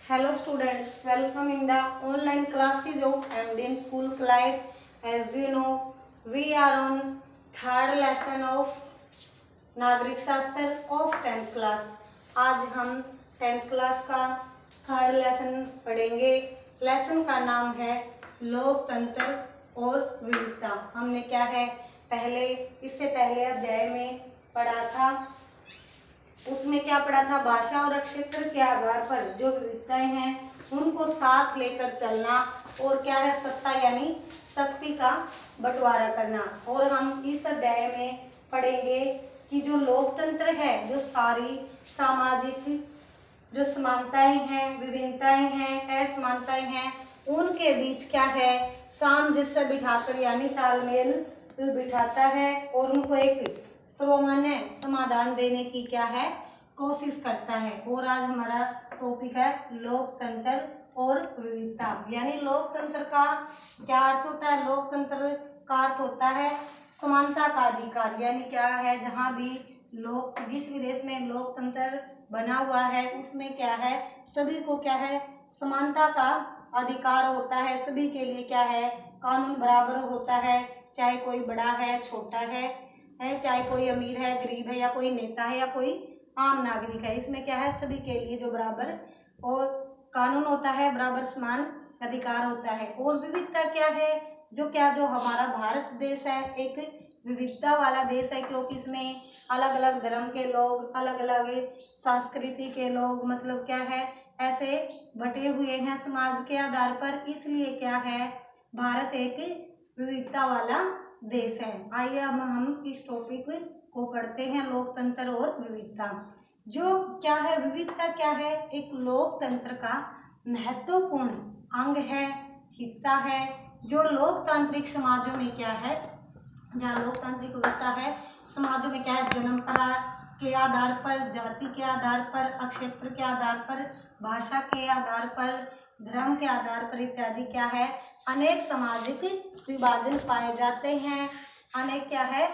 Hello students, welcome in the online classes of MD School Life. As you know, we are on third lesson of नागरिक शास्त्र of 10th class. आज हम 10th class का third lesson पढ़ेंगे। Lesson का नाम है लोकतंत्र और विविधता। हमने क्या है इससे पहले अध्याय में पढ़ा था। उसमें क्या पढ़ा था? भाषा और क्षेत्र के आधार पर जो विविधताएं हैं उनको साथ लेकर चलना, और क्या है? सत्ता यानी शक्ति का बंटवारा करना। और हम इस अध्याय में पढ़ेंगे कि जो लोकतंत्र है, जो सारी सामाजिक जो समानताएं हैं, विभिन्नताएं हैं, असमानताएं हैं, उनके बीच क्या है? सामंजस्य बिठाकर यानी तालमेल बिठाता है और उनको एक सर्वमान्य समाधान देने की क्या है? कोशिश करता है। और आज हमारा टॉपिक है लोकतंत्र और विविधता। यानी लोकतंत्र का क्या अर्थ होता है? लोकतंत्र का अर्थ होता है समानता का अधिकार। यानी क्या है? जहाँ भी लोग, जिस भी देश में लोकतंत्र बना हुआ है उसमें क्या है? सभी को क्या है? समानता का अधिकार होता है। सभी के लिए क्या है? कानून बराबर होता है, चाहे कोई बड़ा है, छोटा है, चाहे कोई अमीर है, गरीब है, या कोई नेता है, या कोई आम नागरिक है। इसमें क्या है? सभी के लिए जो बराबर और कानून होता है, बराबर समान अधिकार होता है। और विविधता क्या है? जो हमारा भारत देश है एक विविधता वाला देश है, क्योंकि इसमें अलग अलग धर्म के लोग, अलग अलग संस्कृति के लोग, मतलब क्या है, ऐसे बटे हुए हैं समाज के आधार पर। इसलिए क्या है? भारत एक विविधता वाला देश है। आइए अब हम इस टॉपिक को पढ़ते हैं, लोकतंत्र और विविधता। जो क्या है? विविधता क्या है? एक लोकतंत्र का महत्वपूर्ण अंग है, हिस्सा है। जो लोकतांत्रिक समाजों में क्या है? जहाँ लोकतांत्रिक व्यवस्था है, समाजों में क्या है? परंपरा के आधार पर, जाति के आधार पर, क्षेत्र के आधार पर, भाषा के आधार पर, धर्म के आधार पर इत्यादि क्या है? अनेक सामाजिक विभाजन पाए जाते हैं। अनेक क्या है?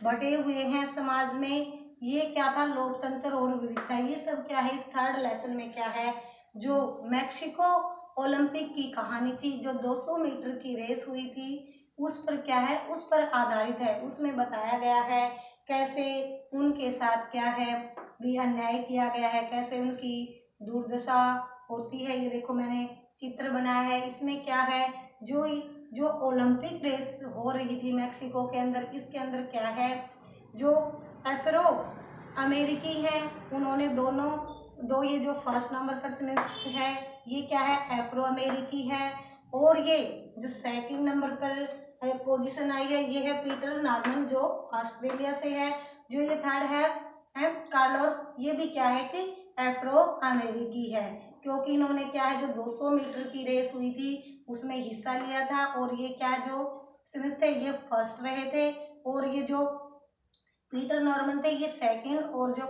बटे हुए हैं समाज में। ये क्या था? लोकतंत्र और विविधता। ये सब क्या है? इस थर्ड लेसन में क्या है? जो मैक्सिको ओलंपिक की कहानी थी, जो 200 मीटर की रेस हुई थी, उस पर क्या है? उस पर आधारित है। उसमें बताया गया है कैसे उनके साथ क्या है भी अन्याय किया गया है, कैसे उनकी दुर्दशा होती है। ये देखो मैंने चित्र बनाया है। इसमें क्या है? जो जो ओलंपिक रेस हो रही थी मैक्सिको के अंदर, इसके अंदर क्या है? जो अफ्रो अमेरिकी है, उन्होंने ये जो फर्स्ट नंबर पर स्मिथ है, ये क्या है? अफ्रो अमेरिकी है। और ये जो सेकंड नंबर पर पोजीशन आई है, ये है पीटर नॉर्मन, जो ऑस्ट्रेलिया से है। जो ये थर्ड है कार्लोस, ये भी क्या है कि अफ्रो अमेरिकी है, क्योंकि इन्होंने क्या है? जो 200 मीटर की रेस हुई थी उसमें हिस्सा लिया था। और ये क्या, जो स्मिथ थे ये फर्स्ट रहे थे, और ये जो पीटर नॉर्मन थे ये सेकंड, और जो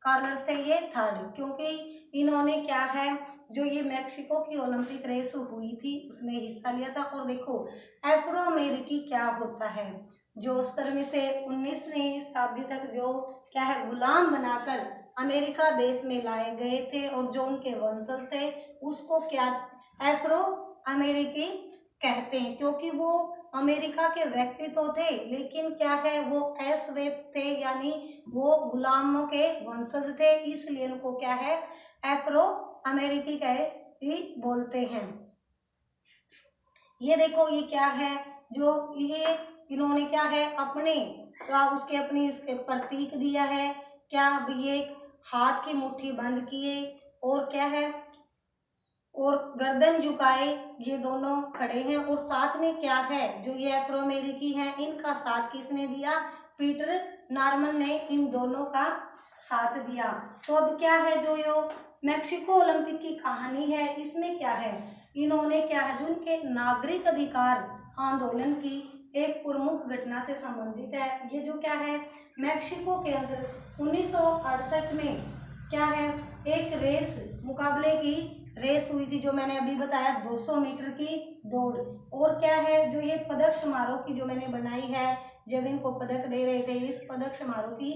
कार्लस थे ये थर्ड। क्योंकि इन्होंने क्या है? जो ये मैक्सिको की ओलंपिक रेस हुई थी उसमें हिस्सा लिया था। और देखो अफ्रो अमेरिकी क्या होता है? जो 17वीं से 19वीं शताब्दी तक जो क्या है? गुलाम बनाकर अमेरिका देश में लाए गए थे, और जो उनके वंशज थे उसको क्या अफ्रो अमेरिकी कहते हैं, क्योंकि वो अमेरिका के व्यक्ति तो थे, लेकिन क्या है? वो अश्वेत थे, यानी वो गुलामों के वंशज थे। इसलिए उनको क्या है? अफ्रो अमेरिकी कहे ही बोलते हैं। ये देखो ये क्या है? जो ये इन्होंने क्या है? अपने उसके प्रतीक दिया है। क्या? अब ये हाथ की मुट्ठी बंद किए, और क्या है? और गर्दन झुकाए, ये दोनों खड़े हैं। और साथ में क्या है? जो ये अफ्रो अमेरिकी हैं, इनका साथ किसने दिया? पीटर नॉर्मन ने इन दोनों का साथ दिया। तो अब क्या है? जो यो मैक्सिको ओलंपिक की कहानी है, इसमें क्या है? इन्होंने क्या है? जो उनके नागरिक अधिकार आंदोलन की एक प्रमुख घटना से संबंधित है। ये जो क्या है? मैक्सिको के अंदर 1968 में क्या है? एक रेस मुकाबले की रेस हुई थी, जो मैंने अभी बताया 200 मीटर की दौड़। और क्या है? जो ये पदक समारोह की जो मैंने बनाई है, जब इनको पदक दे रहे थे, इस पदक समारोह की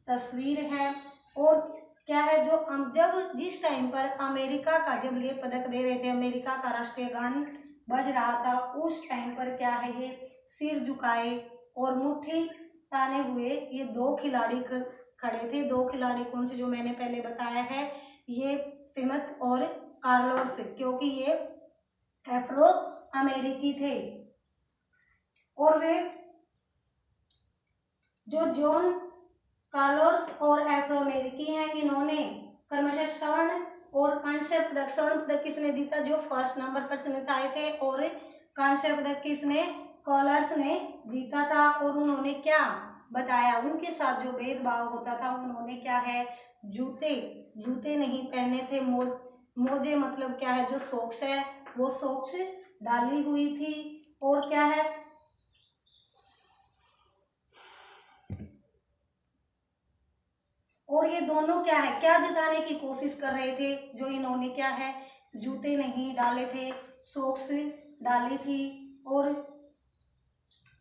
तस्वीर है। और क्या है, जो जब जिस टाइम पर अमेरिका का, जब ये पदक दे रहे थे, अमेरिका का राष्ट्रीय गान बज रहा था, उस टाइम पर क्या है, ये सिर झुकाए और मुट्ठी ताने हुए ये दो खिलाड़ी खड़े थे। दो खिलाड़ी कौन से, जो मैंने पहले बताया है, ये सिमथ और कार्लोस, क्योंकि ये अफ्रो अमेरिकी थे। और वे जो जॉन कार्लोस और अफ्रो अमेरिकी हैं, इन्होंने क्रमशः स्वर्ण और कांस्य पदक, स्वर्ण पदक किसने जीता, जो फर्स्ट नंबर पर स्मिथ आए थे, और कांस्य पदक किसने, कॉलर्स ने जीता था। और उन्होंने क्या बताया, उनके साथ जो भेदभाव होता था, उन्होंने क्या है, जूते नहीं पहने थे, मोजे मतलब क्या है, जो सॉक्स है वो सॉक्स डाली हुई थी। और क्या है, और ये दोनों क्या है, क्या जताने की कोशिश कर रहे थे, जो इन्होंने क्या है, जूते नहीं डाले थे, सॉक्स डाली थी। और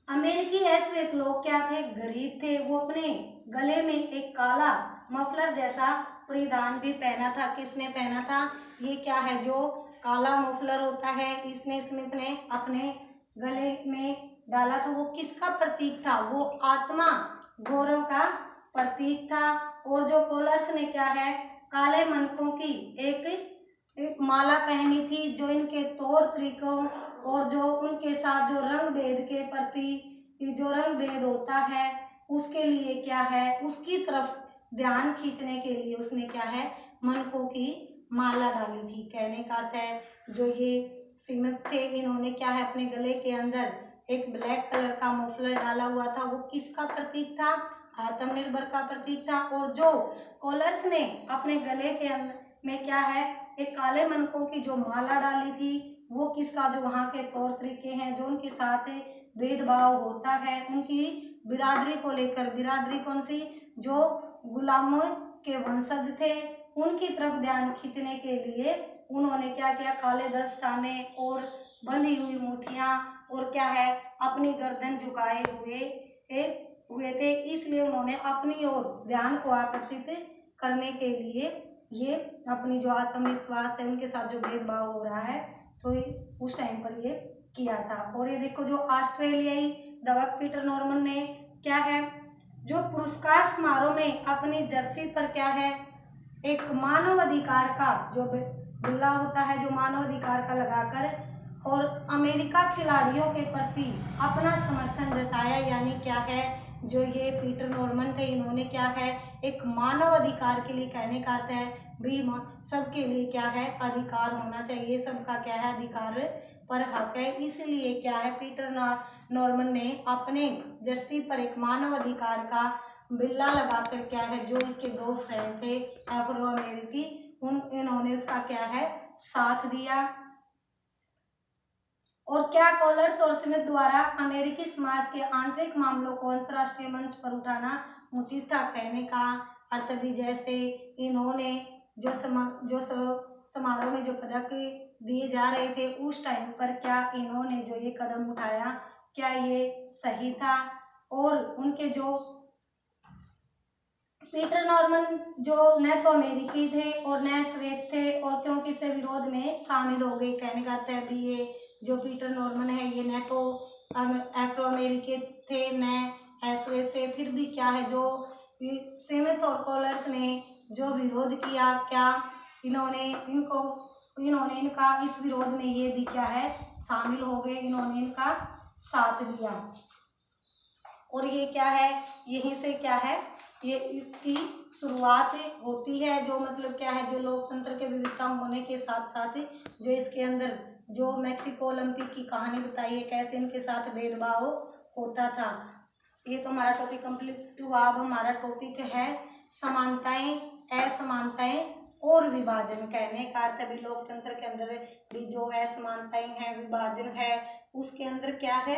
अमेरिकी ऐश्वेत लोग क्या थे, गरीब थे, वो अपने गले में एक काला मफलर जैसा परिधान भी पहना था। किसने पहना था, ये क्या है, जो काला मफलर होता है, इसने स्मिथ ने अपने गले में डाला था। वो किसका प्रतीक था, वो आत्मा गौरव का प्रतीक था। और जो कॉलर्स ने क्या है, काले मनकों की एक माला पहनी थी, जो इनके तौर तरीकों और जो उनके साथ जो रंग भेद के प्रति, जो रंग भेद होता है उसके लिए क्या है, उसकी तरफ ध्यान खींचने के लिए उसने क्या है, मनकों की माला डाली थी। कहने का अर्थ है, जो ये सीमित थे, इन्होंने क्या है, अपने गले के अंदर एक ब्लैक कलर का मफलर डाला हुआ था, वो किसका प्रतीक था, आत्मनिर्भर का प्रतीक था। और जो कॉलर्स ने अपने गले के अंदर में क्या है, एक काले मनकों की जो माला डाली थी, वो किसका, जो वहाँ के तौर तरीके हैं, जो उनके साथ भेदभाव होता है, उनकी बिरादरी को लेकर, बिरादरी कौन सी, जो गुलामों के वंशज थे, उनकी तरफ ध्यान खींचने के लिए उन्होंने क्या किया, काले दस्ताने और बंधी हुई मुठियां, और क्या है, अपनी गर्दन झुकाए हुए थे। इसलिए उन्होंने अपनी ओर ध्यान को आकर्षित करने के लिए ये अपनी जो आत्मविश्वास है, उनके साथ जो भेदभाव हो रहा है, तो उस टाइम पर ये किया था। और ये देखो, जो ऑस्ट्रेलियाई दवक पीटर नॉर्मन ने क्या है, जो पुरस्कार समारोह में अपनी जर्सी पर क्या है, एक मानव अधिकार का जो बिल्ला होता है, जो मानव अधिकार का लगाकर, और अमेरिका खिलाड़ियों के प्रति अपना समर्थन जताया। यानी क्या है, जो ये पीटर नॉर्मन थे, इन्होंने क्या है, एक मानव अधिकार के लिए, कहने का अर्थ है भी सबके लिए क्या है, अधिकार होना चाहिए, सबका क्या है, अधिकार पर हक है। इसलिए क्या है, पीटर नॉर्मन ने अपने जर्सी पर एक मानव अधिकार का बिल्ला लगाकर क्या है, जो इसके दो फ्रेंड थे अफ्रो अमेरिकी, इन्होंने उसका क्या है, साथ दिया। और क्या कॉलर्स और स्मिथ द्वारा अमेरिकी समाज के आंतरिक मामलों को अंतर्राष्ट्रीय मंच पर उठाना उचित था। कहने का अर्थ भी, जैसे इन्होंने जो समारोह में जो पदक दिए जा रहे थे, उस टाइम पर क्या इन्होंने जो ये कदम उठाया, क्या ये सही था। और उनके जो पीटर नॉर्मन जो न तो अमेरिकी थे और न श्वेत थे, और क्योंकि से विरोध में शामिल हो गए। कहने का अर्थ है भी, ये जो पीटर नॉर्मन है, ये न तो एफ्रो अमेरिकी थे न श्वेत थे, फिर भी क्या है, जो स्मिथ और कॉलर्स ने जो विरोध किया, क्या इन्होंने इनका इस विरोध में ये भी क्या है, शामिल हो गए, इन्होंने इनका साथ दिया। और ये क्या है, यहीं से क्या है, ये इसकी शुरुआत होती है, जो मतलब क्या है, जो लोकतंत्र के विविधता होने के साथ साथ जो इसके अंदर जो मैक्सिको ओलंपिक की कहानी बताई है, कैसे इनके साथ भेदभाव होता था। ये तो हमारा टॉपिक कंप्लीट हुआ। अब हमारा टॉपिक है समानताएं, असमानताएं और विभाजन। कहने का अर्थ भी, लोकतंत्र के अंदर भी जो असमानताएं हैं, विभाजन है, उसके अंदर क्या है,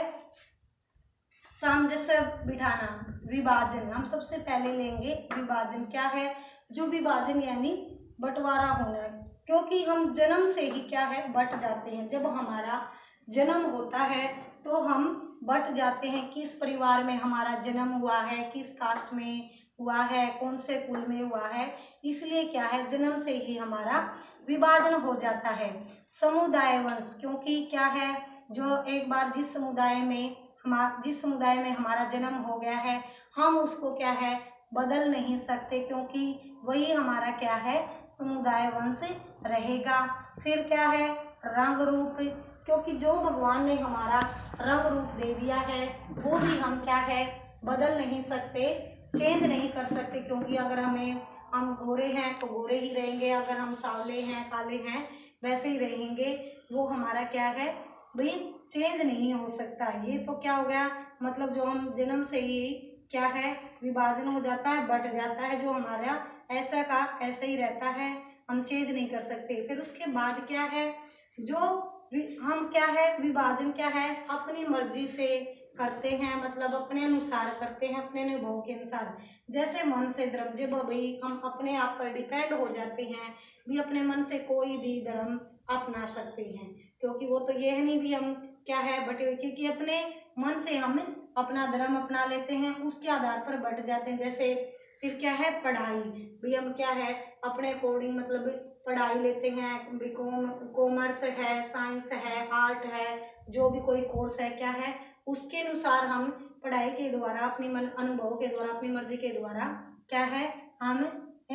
सामंजस्य बिठाना। विभाजन हम सबसे पहले लेंगे। विभाजन क्या है, जो विभाजन यानी बंटवारा होना है, क्योंकि हम जन्म से ही क्या है, बट जाते हैं। जब हमारा जन्म होता है तो हम बट जाते हैं, किस परिवार में हमारा जन्म हुआ है, किस कास्ट में, हुआ है, कौन से कुल में हुआ है, इसलिए क्या है जन्म से ही हमारा विभाजन हो जाता है। समुदाय वंश, क्योंकि क्या है जो एक बार जिस समुदाय में हमारा जन्म हो गया है, हम उसको क्या है बदल नहीं सकते, क्योंकि वही हमारा क्या है समुदाय वंश रहेगा। फिर क्या है रंग रूप, क्योंकि जो भगवान ने हमारा रंग रूप दे दिया है वो भी हम क्या है बदल नहीं सकते, चेंज नहीं कर सकते, क्योंकि अगर हम गोरे हैं तो गोरे ही रहेंगे, अगर हम सांवले हैं काले हैं वैसे ही रहेंगे, वो हमारा क्या है भाई चेंज नहीं हो सकता। ये तो क्या हो गया, मतलब जो हम जन्म से ही क्या है विभाजन हो जाता है, बट जाता है, जो हमारा ऐसा का ऐसा ही रहता है, हम चेंज नहीं कर सकते। फिर उसके बाद क्या है जो हम क्या है विभाजन क्या है अपनी मर्जी से करते हैं, मतलब अपने अनुसार करते हैं, अपने अनुभव के अनुसार। जैसे मन से धर्म, जब भाई हम अपने आप पर डिपेंड हो जाते हैं भी, अपने मन से कोई भी धर्म अपना सकते हैं, क्योंकि वो तो ये है नहीं भी हम क्या है बटे, क्योंकि अपने मन से हम अपना धर्म अपना लेते हैं, उसके आधार पर बट जाते हैं। जैसे फिर क्या है पढ़ाई, भी हम क्या है अपने अकॉर्डिंग मतलब पढ़ाई लेते हैं, बीकॉम कॉमर्स है, साइंस है, आर्ट है, जो भी कोई कोर्स है क्या है उसके अनुसार हम पढ़ाई के द्वारा अपनी मन अनुभव के द्वारा अपनी मर्जी के द्वारा क्या है हम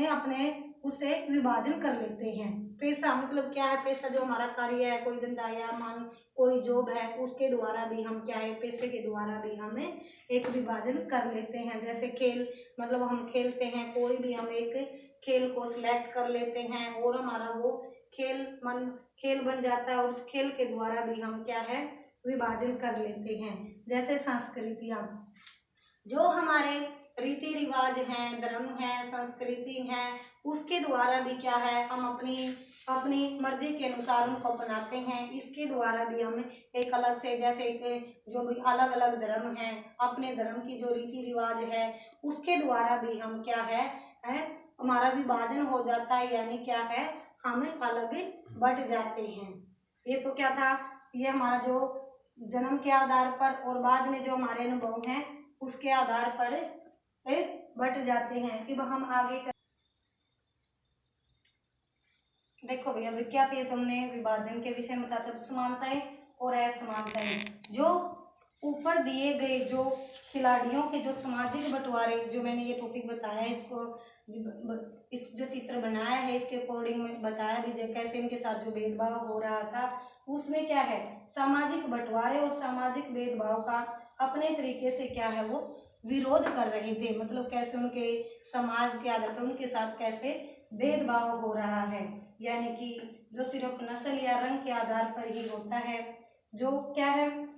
अपने उसे विभाजन कर लेते हैं। पैसा मतलब क्या है, पैसा जो हमारा कार्य है, कोई धंधा या मान कोई जॉब है, उसके द्वारा भी हम क्या है पैसे के द्वारा भी हमें एक विभाजन कर लेते हैं। जैसे खेल, मतलब हम खेलते हैं कोई भी, हम एक खेल को सिलेक्ट कर लेते हैं और हमारा वो खेल बन जाता है, और उस खेल के द्वारा भी हम क्या है विभाजन कर लेते हैं। जैसे संस्कृतियाँ, जो हमारे रीति रिवाज हैं, धर्म है, संस्कृति है, उसके द्वारा भी क्या है हम अपनी अपनी मर्जी के अनुसार उनको अपनाते हैं। इसके द्वारा भी हम एक अलग से, जैसे एक जो भी अलग अलग धर्म है, अपने धर्म की जो रीति रिवाज है उसके द्वारा भी हम क्या है हमारा विभाजन हो जाता है, यानी क्या है हम अलग बट जाते हैं। ये तो क्या था, ये हमारा जो जन्म के आधार पर और बाद में जो हमारे अनुभव हैं उसके आधार पर बट जाते हैं। कि हम आगे देखो भैया क्या थे तुमने विभाजन के विषय में बताया था, समानताएं और असमानताएं। जो ऊपर दिए गए जो खिलाड़ियों के जो सामाजिक बंटवारे, जो मैंने ये टॉपिक बताया है, इसको इस जो चित्र बनाया है इसके अकॉर्डिंग में बताया भी कैसे इनके साथ जो भेदभाव हो रहा था, उसमें क्या है सामाजिक बंटवारे और सामाजिक भेदभाव का अपने तरीके से क्या है वो विरोध कर रहे थे, मतलब कैसे उनके समाज के आधार पर उनके साथ कैसे भेदभाव हो रहा है, यानी कि जो सिर्फ नस्ल या रंग के आधार पर ही होता है, जो क्या है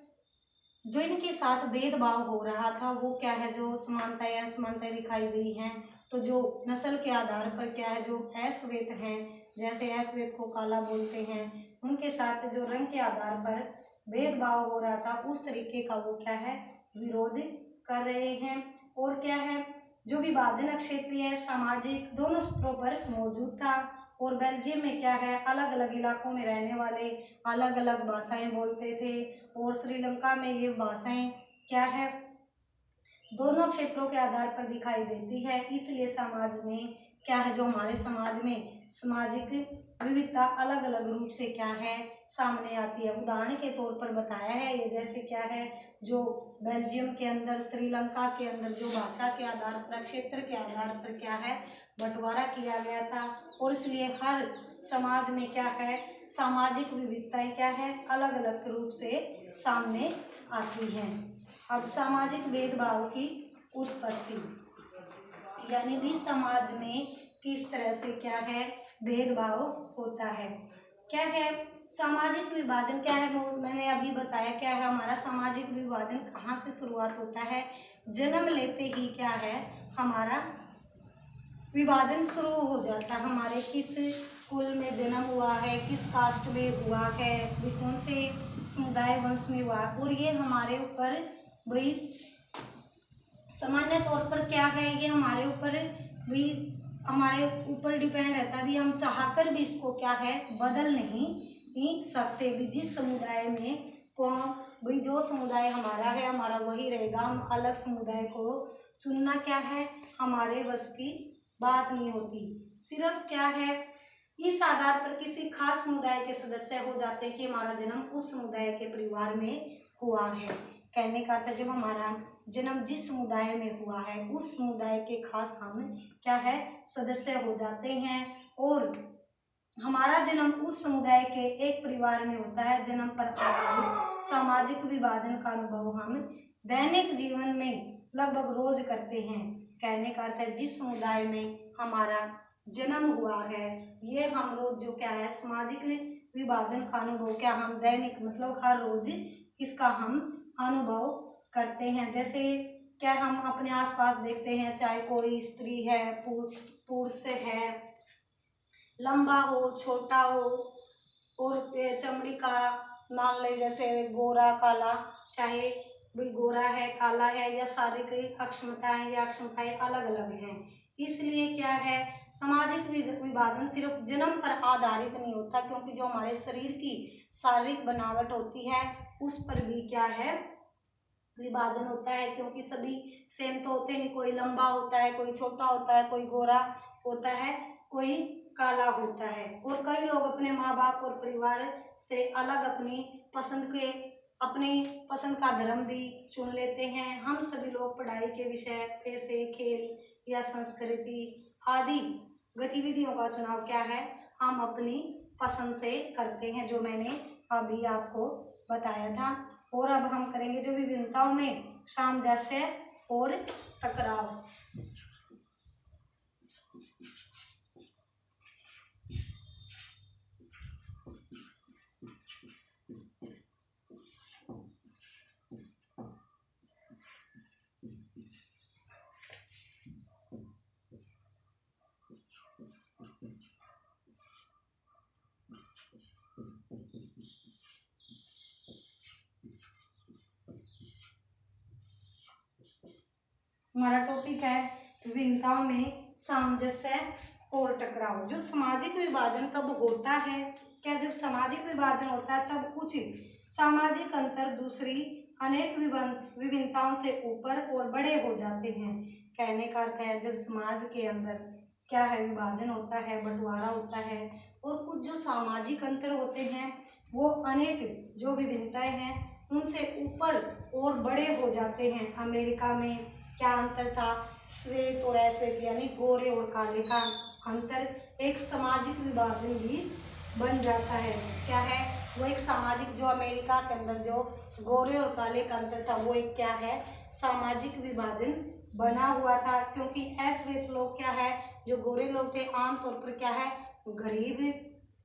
जो इनके साथ भेदभाव हो रहा था वो क्या है जो समानता या असमानताएं दिखाई गई हैं। तो जो नस्ल के आधार पर क्या है जो अश्वेत हैं, जैसे अश्वेत को काला बोलते हैं, उनके साथ जो रंग के आधार पर भेदभाव हो रहा था उस तरीके का वो क्या है विरोध कर रहे हैं। और क्या है जो विभाजन क्षेत्रीय सामाजिक दोनों स्तरों पर मौजूद था। और बेल्जियम में क्या है अलग अलग इलाकों में रहने वाले अलग अलग भाषाएं बोलते थे, और श्रीलंका में ये भाषाएं क्या है दोनों क्षेत्रों के आधार पर दिखाई देती है। इसलिए समाज में क्या है जो हमारे समाज में सामाजिक विविधता अलग अलग रूप से क्या है सामने आती है। उदाहरण के तौर पर बताया है ये, जैसे क्या है जो बेल्जियम के अंदर श्रीलंका के अंदर जो भाषा के आधार पर क्षेत्र के आधार पर क्या है बंटवारा किया गया था, और इसलिए हर समाज में क्या है सामाजिक विविधताएं क्या है अलग अलग रूप से सामने आती हैं। अब सामाजिक भेदभाव की उत्पत्ति, यानी भी समाज में किस तरह से क्या है भेदभाव होता है। क्या है सामाजिक विभाजन क्या है वो मैंने अभी बताया, क्या है हमारा सामाजिक विभाजन कहाँ से शुरुआत होता है, जन्म लेते ही क्या है हमारा विभाजन शुरू हो जाता है। हमारे किस कुल में जन्म हुआ है, किस कास्ट में हुआ है, कौन से समुदाय वंश में हुआ, और ये हमारे ऊपर भाई सामान्य तौर पर क्या है ये हमारे ऊपर डिपेंड रहता है भी, हम चाहकर भी इसको क्या है बदल नहीं सकते भी। जिस समुदाय में को भाई जो समुदाय हमारा है हमारा वही रहेगा, हम अलग समुदाय को चुनना क्या है, हमारे बस की बात नहीं होती। सिर्फ क्या है, इस आधार पर किसी खास समुदाय के सदस्य हो जाते हैं कि हमारा जन्म उस समुदाय के परिवार में हुआ है। कहने का अर्थ है जब हमारा जन्म जिस समुदाय में हुआ है उस समुदाय के खास हम क्या है, सदस्य हो जाते हैं। और हमारा जन्म उस समुदाय के एक परिवार में होता है। जन्म पर आधारित सामाजिक विभाजन का अनुभव हम दैनिक जीवन में लगभग रोज करते हैं। कहने का अर्थ है जिस समुदाय में हमारा जन्म हुआ है ये हम रोज जो क्या है, सामाजिक विभाजन का अनुभव क्या हम दैनिक मतलब हर रोज इसका हम अनुभव करते हैं। जैसे क्या हम अपने आसपास देखते हैं, चाहे कोई स्त्री है, पुरुष है, लंबा हो छोटा हो, और चमड़ी का मान ले जैसे गोरा काला, चाहे भाई गोरा है काला है, या शारीरिक अक्षमताएं या अक्षमताएं अलग अलग हैं। इसलिए क्या है, सामाजिक विभाजन सिर्फ जन्म पर आधारित नहीं होता, क्योंकि जो हमारे शरीर की शारीरिक बनावट होती है उस पर भी क्या है, विभाजन होता है। क्योंकि सभी सेम तो होते नहीं, कोई लंबा होता है, कोई छोटा होता है, कोई गोरा होता है, कोई काला होता है। और कई लोग अपने माँ बाप और परिवार से अलग अपनी पसंद का धर्म भी चुन लेते हैं। हम सभी लोग पढ़ाई के विषय, पैसे, खेल या संस्कृति आदि गतिविधियों का चुनाव क्या है, हम अपनी पसंद से करते हैं, जो मैंने अभी आपको बताया था। और अब हम करेंगे जो विभिन्नताओं में सामंजस्य और टकराव। हमारा टॉपिक है विभिन्नताओं में सामंजस्य और टकराव। जो सामाजिक विभाजन कब होता है, क्या जब सामाजिक विभाजन होता है तब कुछ सामाजिक अंतर दूसरी अनेक विभिन्नताओं से ऊपर और बड़े हो जाते हैं। कहने का अर्थ है जब समाज के अंदर क्या है, विभाजन होता है, बंटवारा होता है, और कुछ जो सामाजिक अंतर होते हैं वो अनेक जो विभिन्नताएं हैं उनसे ऊपर और बड़े हो जाते हैं। अमेरिका में क्या अंतर था, श्वेत और अश्वेत यानी गोरे और काले का अंतर एक सामाजिक विभाजन भी बन जाता है। क्या है वो, एक सामाजिक, जो अमेरिका के अंदर जो गोरे और काले का अंतर था वो एक क्या है, सामाजिक विभाजन बना हुआ था। क्योंकि अश्वेत लोग क्या है, जो गोरे लोग थे आमतौर पर क्या है, गरीब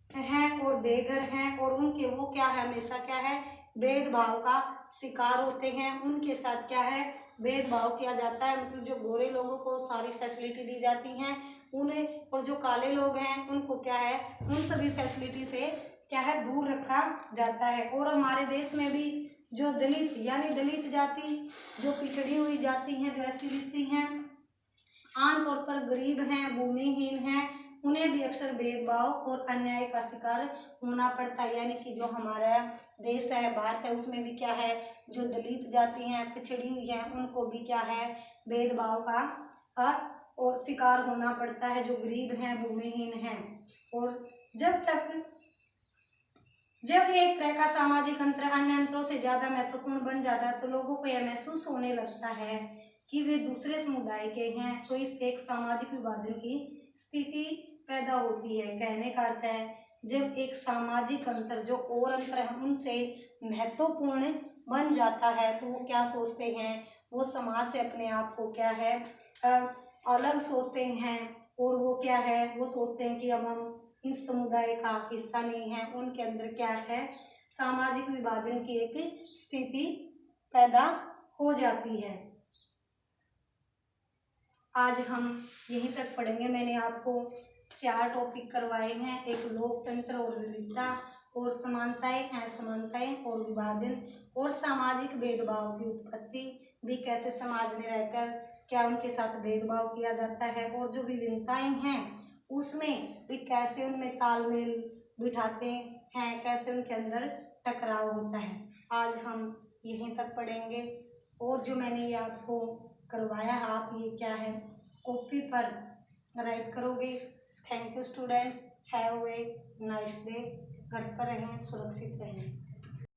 हैं और बेघर हैं, और उनके वो क्या है, हमेशा क्या है, भेदभाव का शिकार होते हैं। उनके साथ क्या है, भेदभाव किया जाता है। मतलब जो गोरे लोगों को सारी फैसिलिटी दी जाती हैं उन्हें, और जो काले लोग हैं उनको क्या है, उन सभी फैसिलिटी से क्या है, दूर रखा जाता है। और हमारे देश में भी जो दलित यानी दलित जाति, जो पिछड़ी हुई जाति हैं, जो एससी हैं, आमतौर पर गरीब हैं, भूमिहीन हैं, उन्हें भी अक्सर भेदभाव और अन्याय का शिकार होना पड़ता है। यानी कि जो हमारा देश है, भारत है, उसमें भी क्या है, जो दलित जाति हैं, पिछड़ी हुई हैं, उनको भी क्या है, भेदभाव का और शिकार होना पड़ता है, जो गरीब हैं, भूमिहीन हैं। और जब एक तरह का सामाजिक अंतर अन्य अंतरों से ज्यादा महत्वपूर्ण बन जाता है तो लोगों को यह महसूस होने लगता है कि वे दूसरे समुदाय के हैं, तो इस एक सामाजिक विभाजन की स्थिति पैदा होती है। कहने का अर्थ है जब एक सामाजिक अंतर जो और अंतर है उनसे महत्वपूर्ण बन जाता है तो वो क्या सोचते हैं, वो समाज से अपने आप को क्या है, अलग सोचते हैं। और वो क्या है, वो सोचते हैं कि अब हम इस समुदाय का हिस्सा नहीं है। उनके अंदर क्या है, सामाजिक विभाजन की एक स्थिति पैदा हो जाती है। आज हम यहीं तक पढ़ेंगे। मैंने आपको 4 टॉपिक करवाए हैं, एक लोकतंत्र और विविधता, और समानताएं, असमानताएं और विभाजन, और सामाजिक भेदभाव की उत्पत्ति भी, कैसे समाज में रहकर क्या उनके साथ भेदभाव किया जाता है, और जो विभिन्नताएं हैं उसमें भी कैसे उनमें तालमेल बिठाते हैं, कैसे उनके अंदर टकराव होता है। आज हम यहीं तक पढ़ेंगे। और जो मैंने ये आपको करवाया। आप ये क्या है कॉपी पर राइट करोगे। Thank you students, have a nice day. घर पर रहें, सुरक्षित रहें।